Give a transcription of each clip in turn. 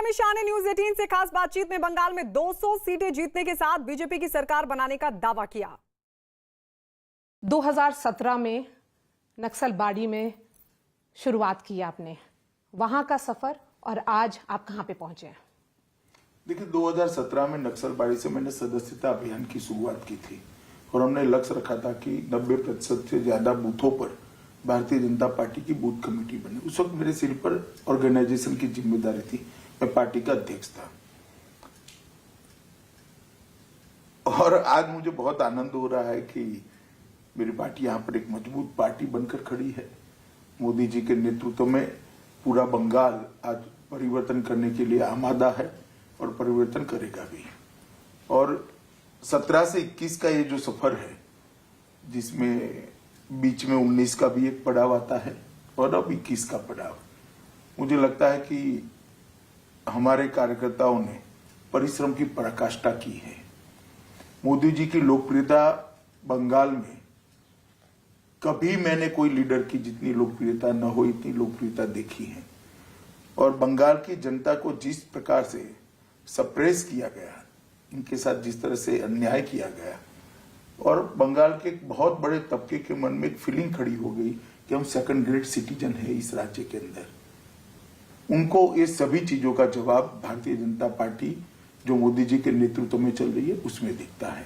अमित शाह ने न्यूज 18 से खास बातचीत में बंगाल में 200 सीटें जीतने के साथ बीजेपी की सरकार बनाने का दावा किया। 2017 में नक्सलबाड़ी में शुरुआत की आपने, वहां का सफर और आज आप कहां पे पहुंचे हैं? देखिए, 2017 में नक्सलबाड़ी से मैंने सदस्यता अभियान की शुरुआत की थी और हमने लक्ष्य रखा था कि 90% से ज्यादा बूथों पर भारतीय जनता पार्टी की बूथ कमेटी बने। उस वक्त मेरे सिर पर ऑर्गेनाइजेशन की जिम्मेदारी थी, मैं पार्टी का अध्यक्ष था। और आज मुझे बहुत आनंद हो रहा है कि मेरी पार्टी यहाँ पर एक मजबूत पार्टी बनकर खड़ी है। मोदी जी के नेतृत्व में पूरा बंगाल आज परिवर्तन करने के लिए आमादा है और परिवर्तन करेगा भी। और 17 से 21 का ये जो सफर है, जिसमें बीच में 19 का भी एक पड़ाव आता है और अब 21 का पड़ाव, मुझे लगता है कि हमारे कार्यकर्ताओं ने परिश्रम की पराकाष्ठा की है। मोदी जी की लोकप्रियता बंगाल में कभी मैंने कोई लीडर की जितनी लोकप्रियता न हो इतनी लोकप्रियता देखी है। और बंगाल की जनता को जिस प्रकार से सप्रेस किया गया, इनके साथ जिस तरह से अन्याय किया गया, और बंगाल के एक बहुत बड़े तबके के मन में एक फीलिंग खड़ी हो गई कि हम सेकंड ग्रेड सिटीजन है इस राज्य के अंदर। उनको ये सभी चीजों का जवाब भारतीय जनता पार्टी जो मोदी जी के नेतृत्व में चल रही है उसमें दिखता है।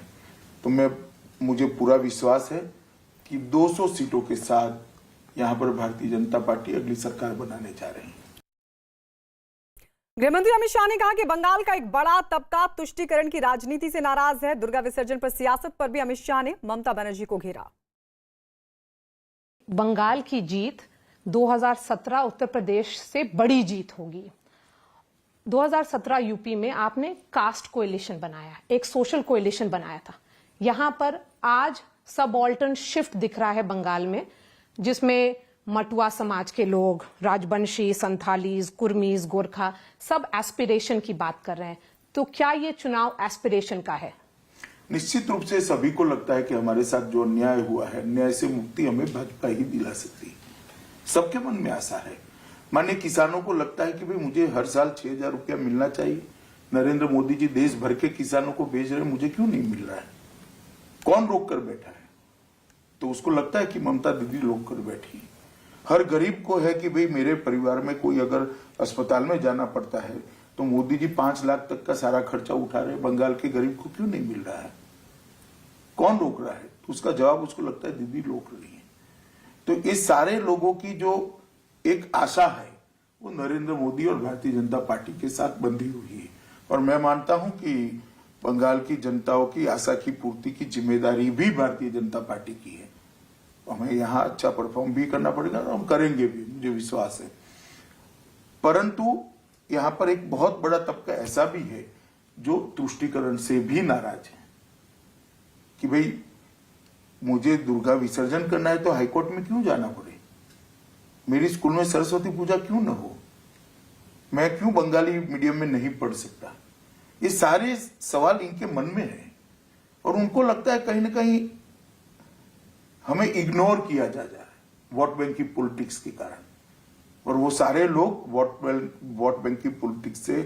तो मुझे पूरा विश्वास है कि 200 सीटों के साथ यहाँ पर भारतीय जनता पार्टी अगली सरकार बनाने जा रही है। गृहमंत्री अमित शाह ने कहा कि बंगाल का एक बड़ा तबका तुष्टीकरण की राजनीति से नाराज है। दुर्गा विसर्जन पर सियासत पर भी अमित शाह ने ममता बनर्जी को घेरा। बंगाल की जीत 2017 उत्तर प्रदेश से बड़ी जीत होगी। 2017 यूपी में आपने कास्ट कोएलिशन बनाया, एक सोशल कोएलिशन बनाया था। यहां पर आज सबऑल्टर्न शिफ्ट दिख रहा है बंगाल में, जिसमें मटुआ समाज के लोग, राजवंशी, संथालीज, कुर्मीज, गोरखा सब एस्पिरेशन की बात कर रहे हैं। तो क्या ये चुनाव एस्पिरेशन का है? निश्चित रूप से सभी को लगता है कि हमारे साथ जो अन्याय हुआ है, अन्याय से मुक्ति हमें भाजपा ही दिला सकती है। सबके मन में आशा है। माने किसानों को लगता है कि भाई मुझे हर साल 6,000 रुपया मिलना चाहिए। नरेंद्र मोदी जी देश भर के किसानों को भेज रहे हैं, मुझे क्यों नहीं मिल रहा है? कौन रोक कर बैठा है? तो उसको लगता है कि ममता दीदी रोक कर बैठी। हर गरीब को है कि भाई मेरे परिवार में कोई अगर अस्पताल में जाना पड़ता है तो मोदी जी 5 लाख तक का सारा खर्चा उठा रहे हैं, बंगाल के गरीब को क्यों नहीं मिल रहा है? कौन रोक रहा है? तो उसका जवाब उसको लगता है दीदी रोक रही है। तो इस सारे लोगों की जो एक आशा है वो नरेंद्र मोदी और भारतीय जनता पार्टी के साथ बंधी हुई है। और मैं मानता हूं कि बंगाल की जनताओं की आशा की पूर्ति की जिम्मेदारी भी भारतीय जनता पार्टी की है। हमें यहाँ अच्छा परफॉर्म भी करना पड़ेगा और हम करेंगे भी, मुझे विश्वास है। परंतु यहाँ पर एक बहुत बड़ा तबका ऐसा भी है जो तुष्टीकरण से भी नाराज है कि भाई मुझे दुर्गा विसर्जन करना है तो हाईकोर्ट में क्यों जाना पड़े? मेरी स्कूल में सरस्वती पूजा क्यों न हो? मैं क्यों बंगाली मीडियम में नहीं पढ़ सकता? ये सारे सवाल इनके मन में है और उनको लगता है कहीं ना कहीं हमें इग्नोर किया जा रहा है वोट बैंक की पॉलिटिक्स के कारण। और वो सारे लोग वोट बैंक की पॉलिटिक्स से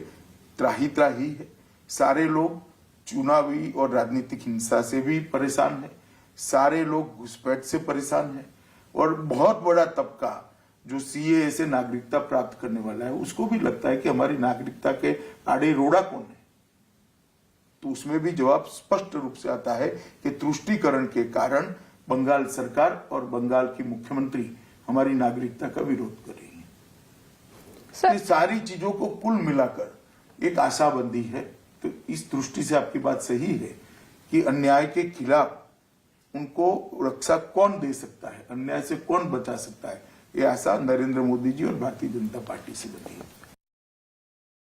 त्राही है। सारे लोग चुनावी और राजनीतिक हिंसा से भी परेशान है। सारे लोग घुसपैठ से परेशान है। और बहुत बड़ा तबका जो सीएए से नागरिकता प्राप्त करने वाला है उसको भी लगता है कि हमारी नागरिकता के आड़े रोड़ा कौन है। तो उसमें भी जवाब स्पष्ट रूप से आता है कि तुष्टीकरण के कारण बंगाल सरकार और बंगाल की मुख्यमंत्री हमारी नागरिकता का विरोध कर रही है। ये सारी चीजों को कुल मिलाकर एक आशाबंदी है। तो इस दृष्टि से आपकी बात सही है कि अन्याय के खिलाफ उनको रक्षा कौन दे सकता है, अन्याय से कौन बचा सकता है, ये आशा नरेंद्र मोदी जी और भारतीय जनता पार्टी से बनी है।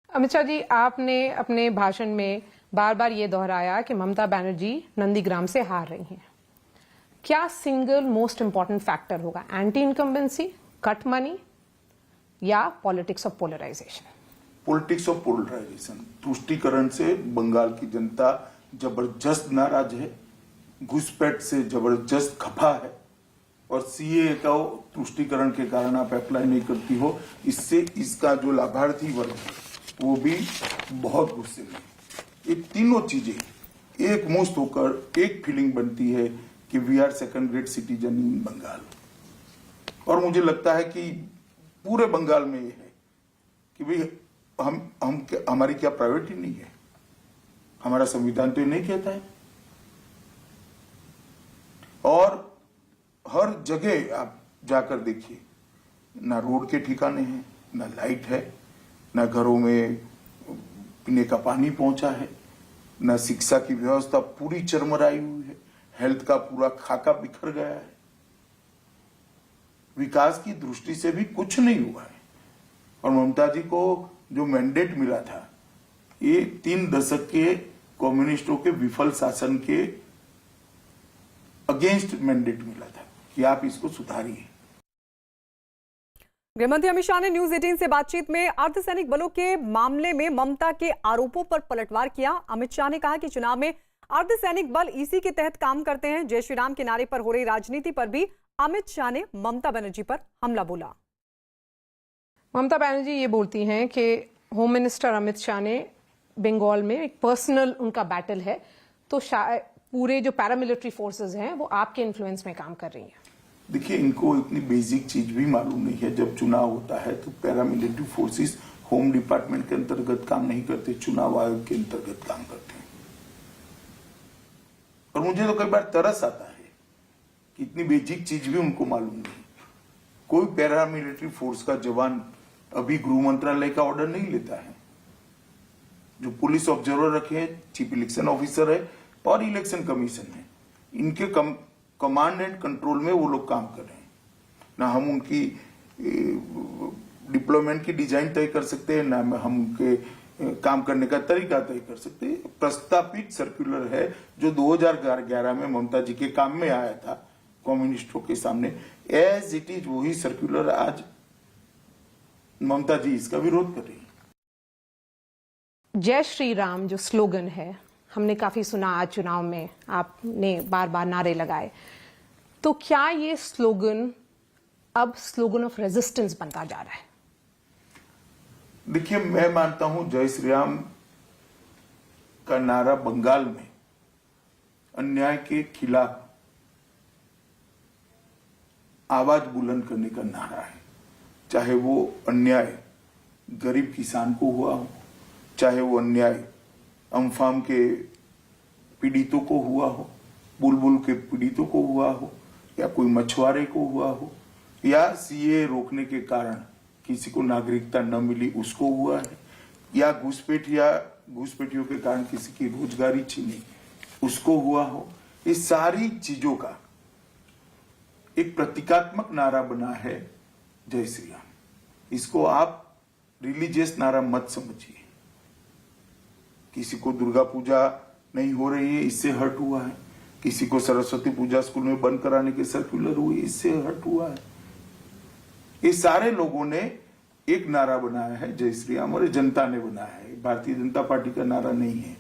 अमित शाह जी, आपने अपने भाषण में बार बार ये दोहराया कि ममता बनर्जी नंदीग्राम से हार रही हैं। क्या सिंगल मोस्ट इंपॉर्टेंट फैक्टर होगा? एंटी इनकम्बेंसी, कट मनी या politics of polarisation? Politics of polarisation. तुष्टीकरण से बंगाल की जनता जबरदस्त नाराज है, घुसपैठ से जबरदस्त खफा है और सीएए का तुष्टीकरण के कारण आप अप्लाई नहीं करती हो, इससे इसका जो लाभार्थी वर्ग है वो भी बहुत गुस्से में। ये तीनों चीजें एक मुश्त होकर एक फीलिंग बनती है कि we are second grade citizen in Bengal. और मुझे लगता है कि पूरे बंगाल में ये है कि भाई हमारी क्या प्रायोरिटी नहीं है? हमारा संविधान तो ये नहीं कहता है। और हर जगह आप जाकर देखिए, ना रोड के ठिकाने हैं, ना लाइट है, ना घरों में पीने का पानी पहुंचा है, ना शिक्षा की व्यवस्था पूरी चरमराई हुई है, हेल्थ का पूरा खाका बिखर गया है। विकास की दृष्टि से भी कुछ नहीं हुआ है। और ममता जी को जो मैंडेट मिला था, ये 3 दशक के कम्युनिस्टों के विफल शासन के अगेंस्ट मैंडेट मिला था कि आप इसको सुधारिए। गृहमंत्री अमित शाह ने न्यूज 18 से बातचीत में अर्धसैनिक बलों के मामले में ममता के आरोपों पर पलटवार किया। अमित शाह ने कहा कि चुनाव में अर्धसैनिक बल इसी के तहत काम करते हैं। जय श्री राम के नारे पर हो रही राजनीति पर भी अमित शाह ने ममता बनर्जी पर हमला बोला। ममता बनर्जी ये बोलती हैं कि होम मिनिस्टर अमित शाह ने बंगाल में एक पर्सनल उनका बैटल है, तो शायद पूरे जो पैरामिलिट्री फोर्सेस हैं वो आपके इन्फ्लुएंस में काम कर रही हैं। देखिए, इनको इतनी बेसिक चीज भी मालूम नहीं है। जब चुनाव होता है तो पैरामिलिट्री फोर्सेस होम डिपार्टमेंट के अंतर्गत काम नहीं करते, चुनाव आयोग के अंतर्गत काम करते हैं। और मुझे तो कई बार तरस आता है कि इतनी बेसिक चीज भी उनको मालूम नहीं। कोई पैरामिलिट्री फोर्स का जवान अभी गृह मंत्रालय का ऑर्डर नहीं लेता है। जो पुलिस ऑब्जर्वर रखे हैं, चीफ इलेक्शन ऑफिसर है और इलेक्शन कमीशन है, इनके कमांड एंड कंट्रोल में वो लोग काम कर रहे हैं। ना हम उनकी डिप्लॉयमेंट की डिजाइन तय कर सकते हैं, ना हम उनके काम करने का तरीका तय कर सकते हैं। प्रस्तावित सर्कुलर है जो 2011 में ममता जी के काम में आया था कम्युनिस्टों के सामने, एज इट इज वही सर्कुलर आज ममता जी इसका विरोध कर रही है। जय श्री राम जो स्लोगन है, हमने काफी सुना आज चुनाव में, आपने बार बार नारे लगाए, तो क्या ये स्लोगन अब स्लोगन ऑफ रेजिस्टेंस बनता जा रहा है? देखिए, मैं मानता हूं जय श्री राम का नारा बंगाल में अन्याय के खिलाफ आवाज बुलंद करने का नारा है। चाहे वो अन्याय गरीब किसान को हुआ हो, चाहे वो अन्याय अम्फान के पीड़ितों को हुआ हो, बुलबुल के पीड़ितों को हुआ हो, या कोई मछुआरे को हुआ हो, या सीए रोकने के कारण किसी को नागरिकता न मिली उसको हुआ है, या घुसपैठियों के कारण किसी की रोजगारी छीनी उसको हुआ हो। ये सारी चीजों का एक प्रतीकात्मक नारा बना है जय श्री राम। इसको आप रिलीजियस नारा मत समझिए। किसी को दुर्गा पूजा नहीं हो रही है, इससे हर्ट हुआ है। किसी को सरस्वती पूजा स्कूल में बंद कराने के सर्कुलर हुए, इससे हर्ट हुआ है। ये सारे लोगों ने एक नारा बनाया है जय श्री राम, और जनता ने बनाया है। भारतीय जनता पार्टी का नारा नहीं है।